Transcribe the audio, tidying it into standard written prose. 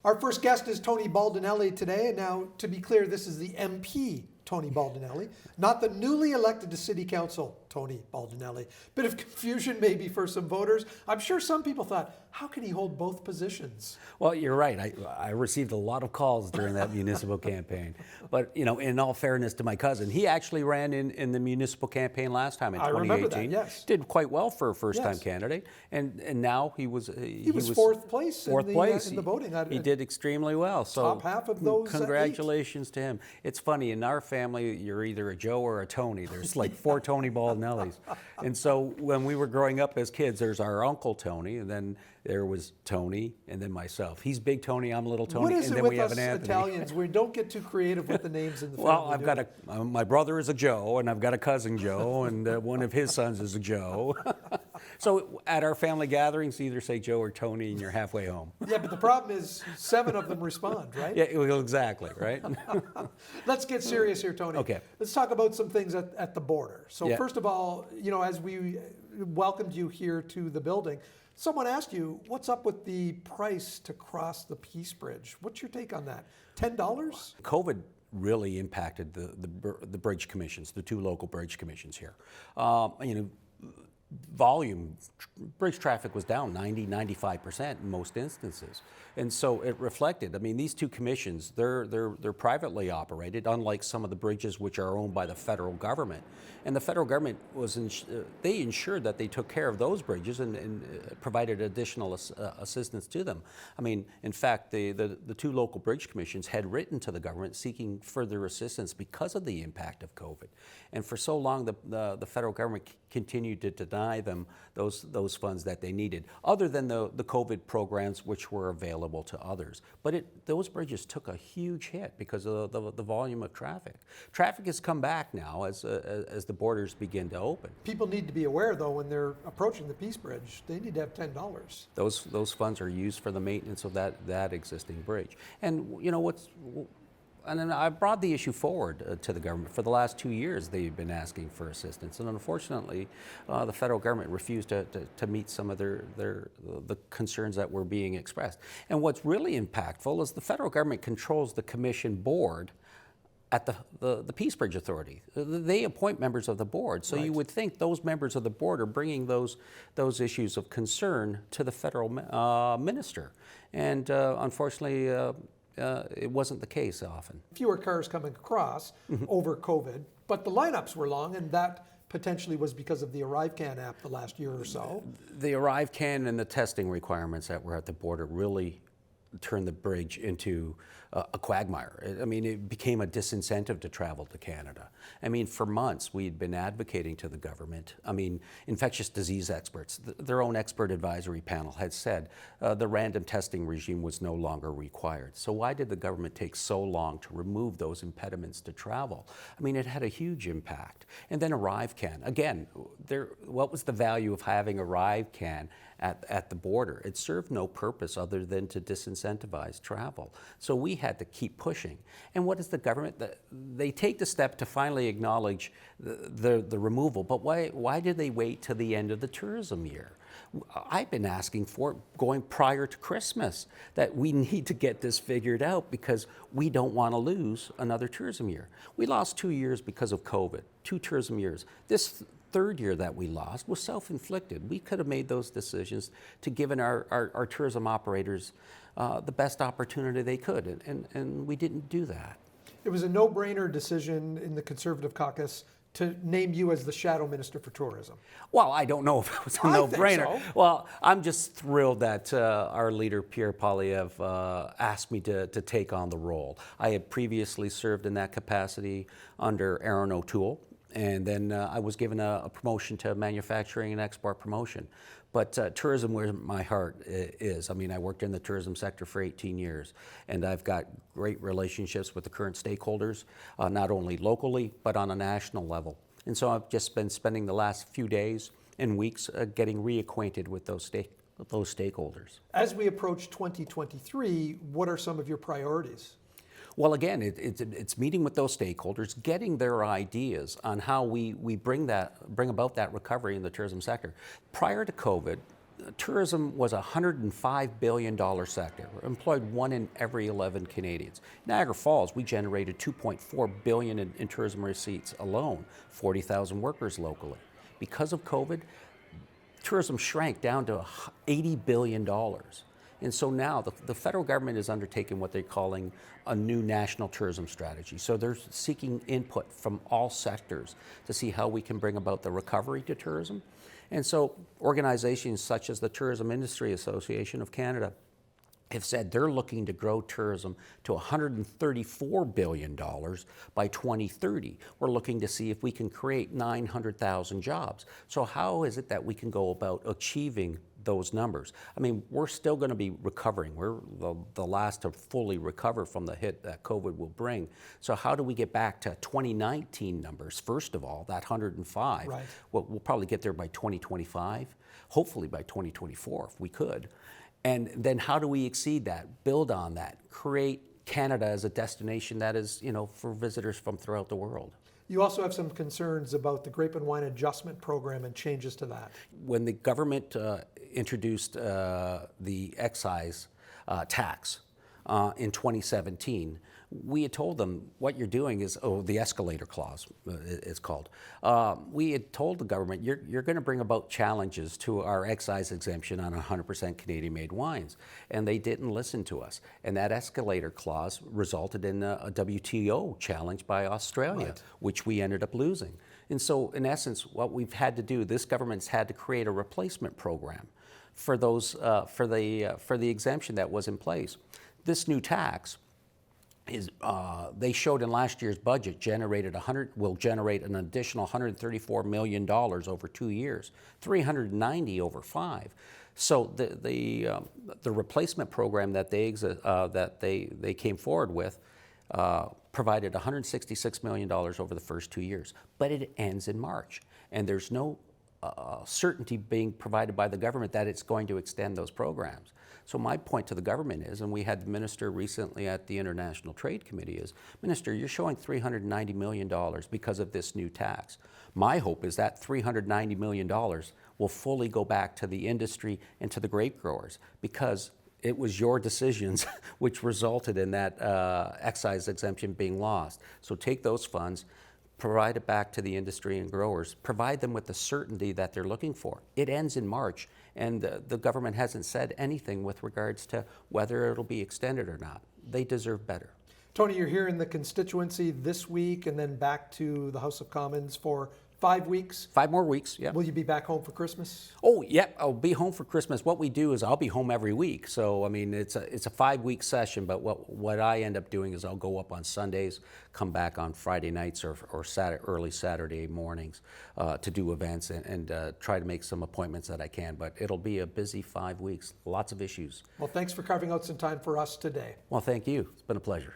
Our first guest is Tony Baldinelli today. And now, to be clear, this is the MP, Tony Baldinelli, not the newly elected to City Council, Tony Baldinelli. Bit of confusion maybe for some voters. I'm sure some people thought, how can he hold both positions? Well, you're right. I received a lot of calls during that municipal campaign. But, you know, in all fairness to my cousin, he actually ran in the municipal campaign last time in 2018. I remember that, yes. Did quite well for a first-time candidate. And now he was fourth place in the voting. He did extremely well. So top half of those congratulations to him. It's funny, in our family, you're either a Joe or a Tony. There's like 4 Tony Baldinellis. And so when we were growing up as kids, there's our Uncle Tony, and then there was Tony, and then myself. He's Big Tony, I'm Little Tony, and then we have an Anthony. Italians, we don't get too creative with the names in the family. Well, I've got my brother is a Joe, and I've got a cousin Joe, and one of his sons is a Joe. So at our family gatherings, either say Joe or Tony, and you're halfway home. Yeah, but the problem is 7 of them respond, right? Yeah, well, exactly, right? Let's get serious here, Tony. Okay. Let's talk about some things at the border. So Yeah. first of all, you know, as we welcomed you here to the building, someone asked you, what's up with the price to cross the Peace Bridge? What's your take on that? $10? COVID really impacted the bridge commissions, the 2 local bridge commissions here. Bridge traffic was down 95% in most instances. And so it reflected, I mean, these 2 commissions, they're privately operated, unlike some of the bridges which are owned by the federal government. And the federal government they ensured that they took care of those bridges and provided additional assistance to them. I mean, in fact, the 2 local bridge commissions had written to the government seeking further assistance because of the impact of COVID. And for so long, the federal government continued to deny them those funds that they needed, other than the COVID programs which were available to others. But those bridges took a huge hit because of the volume of traffic. Traffic has come back now as the borders begin to open. People need to be aware, though, when they're approaching the Peace Bridge, they need to have $10. Those funds are used for the maintenance of that existing bridge. And you know and then I brought the issue forward to the government. For the last 2 years, they've been asking for assistance, and unfortunately, the federal government refused to meet some of the concerns that were being expressed. And what's really impactful is the federal government controls the commission board at the Peace Bridge Authority. They appoint members of the board, so you would think those members of the board are bringing those issues of concern to the federal minister. And unfortunately, it wasn't the case often. Fewer cars coming across over COVID, but the lineups were long, and that potentially was because of the ArriveCan app the last year or so. The ArriveCan and the testing requirements that were at the border really turned the bridge into a quagmire. I mean, it became a disincentive to travel to Canada. I mean, for months we'd been advocating to the government. I mean, infectious disease experts, their own expert advisory panel had said the random testing regime was no longer required. So why did the government take so long to remove those impediments to travel? I mean, it had a huge impact. And then ArriveCan, again, what was the value of having ArriveCan at the border? It served no purpose other than to disincentivize travel. So we had to keep pushing. And what is the government? They take the step to finally acknowledge the removal, but why did they wait till the end of the tourism year? I've been asking for it going prior to Christmas, that we need to get this figured out because we don't want to lose another tourism year. We lost 2 years because of COVID, 2 tourism years. This 3rd year that we lost was self-inflicted. We could have made those decisions to give our tourism operators the best opportunity they could, and we didn't do that. It was a no-brainer decision in the Conservative caucus to name you as the shadow minister for tourism. Well, I don't know if it was a no-brainer. I think so. Well, I'm just thrilled that our leader, Pierre Poilievre, asked me to take on the role. I had previously served in that capacity under Aaron O'Toole, and then I was given a promotion to manufacturing and export promotion. But tourism, where my heart is. I mean, I worked in the tourism sector for 18 years, and I've got great relationships with the current stakeholders, not only locally, but on a national level. And so I've just been spending the last few days and weeks getting reacquainted with those stakeholders. As we approach 2023, what are some of your priorities? Well, again, it's meeting with those stakeholders, getting their ideas on how we bring about that recovery in the tourism sector. Prior to COVID, tourism was a $105 billion sector, employed 1 in every 11 Canadians. Niagara Falls, we generated $2.4 billion in tourism receipts alone, 40,000 workers locally. Because of COVID, tourism shrank down to $80 billion. And so now the federal government is undertaking what they're calling a new national tourism strategy. So they're seeking input from all sectors to see how we can bring about the recovery to tourism. And so organizations such as the Tourism Industry Association of Canada have said they're looking to grow tourism to $134 billion by 2030. We're looking to see if we can create 900,000 jobs. So how is it that we can go about achieving those numbers? I mean, we're still going to be recovering. We're the last to fully recover from the hit that COVID will bring. So how do we get back to 2019 numbers, first of all, that 105? Right. Well, we'll probably get there by 2025, hopefully by 2024 if we could. And then how do we exceed that, build on that, create Canada as a destination that is, for visitors from throughout the world? You also have some concerns about the Grape and Wine Adjustment Program and changes to that. When the government introduced the excise tax in 2017, we had told them what you're doing is, the escalator clause it's called. We had told the government, you're going to bring about challenges to our excise exemption on 100% Canadian-made wines. And they didn't listen to us. And that escalator clause resulted in a WTO challenge by Australia, Right. which we ended up losing. And so, in essence, what we've had to do, this government's had to create a replacement program for those for the exemption that was in place. This new tax is they showed in last year's budget will generate an additional $134 million over 2 years, 390 over 5. So the replacement program that they came forward with provided $166 million over the first 2 years, but it ends in March, and there's no certainty being provided by the government that it's going to extend those programs. So my point to the government is, and we had the minister recently at the International Trade Committee is, Minister, you're showing $390 million because of this new tax. My hope is that $390 million will fully go back to the industry and to the grape growers, because it was your decisions which resulted in that excise exemption being lost. So take those funds, provide it back to the industry and growers, provide them with the certainty that they're looking for. It ends in March, and the government hasn't said anything with regards to whether it'll be extended or not. They deserve better. Tony, you're here in the constituency this week and then back to the House of Commons for 5 weeks. 5 more weeks, yeah. Will you be back home for Christmas? Oh, yeah, I'll be home for Christmas. What we do is I'll be home every week. So, I mean, it's a 5-week session, but what I end up doing is I'll go up on Sundays, come back on Friday nights or early Saturday mornings to do events and try to make some appointments that I can. But it'll be a busy 5 weeks, lots of issues. Well, thanks for carving out some time for us today. Well, thank you. It's been a pleasure.